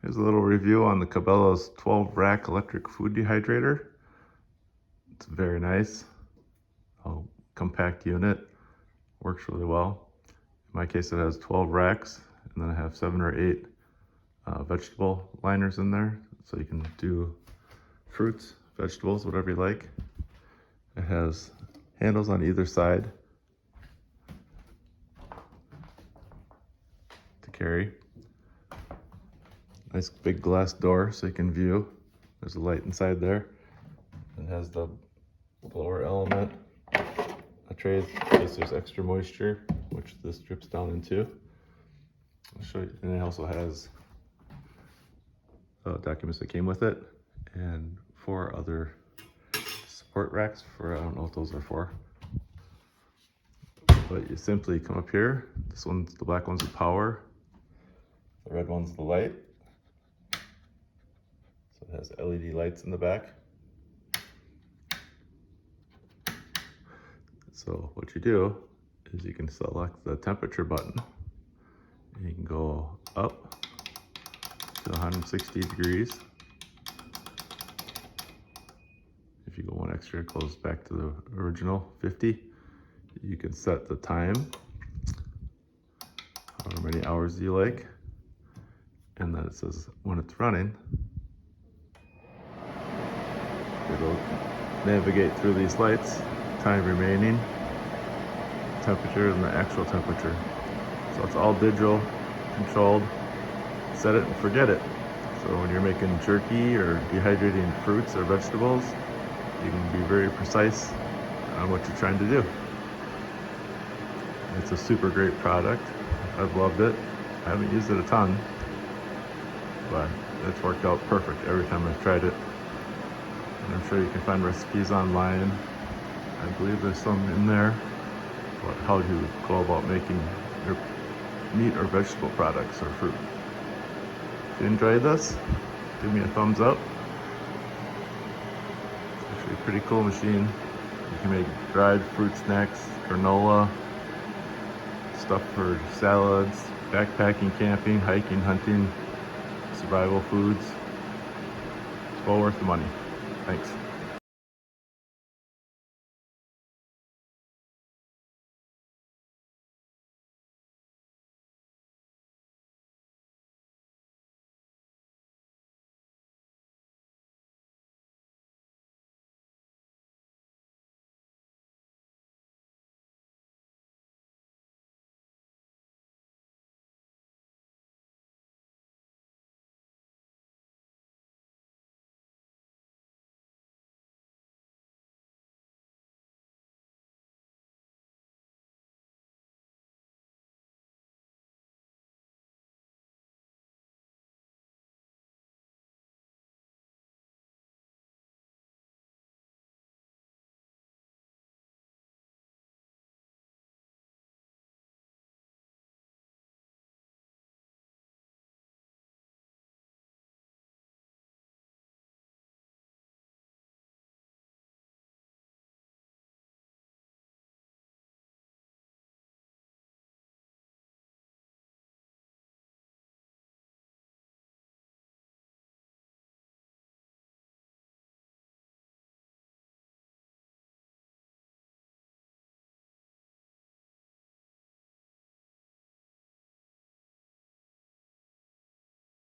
Here's a little review on the Cabela's 12 rack electric food dehydrator. It's very nice. Compact unit, works really well. In my case, it has 12 racks, and then I have 7 or 8 vegetable liners in there, so you can do fruits, vegetables, whatever you like. It has handles on either side to carry. Nice big glass door so you can view. There's a light inside there. It has the blower element, a tray in case there's extra moisture, which this drips down into. I'll show you. And it also has documents that came with it, and 4 other support racks for, I don't know what those are for. But you simply come up here. This one's, the black one's the power. The red one's the light. So it has LED lights in the back. So what you do is you can select the temperature button. And you can go up to 160 degrees. If you go one extra, it goes back to the original 50. You can set the time, however many hours you like. And then it says when it's running, it'll navigate through these lights, time remaining, temperature, and the actual temperature. So it's all digital controlled. Set it and forget it. So when you're making jerky or dehydrating fruits or vegetables, you can be very precise on what you're trying to do. It's a super great product. I've loved it. I haven't used it a ton, but it's worked out perfect every time I've tried it. And I'm sure you can find recipes online. I believe there's some in there about how to go about making your meat or vegetable products or fruit. If you enjoyed this, give me a thumbs up. It's actually a pretty cool machine. You can make dried fruit snacks, granola, stuff for salads, backpacking, camping, hiking, hunting, survival foods. It's well worth the money. Thanks.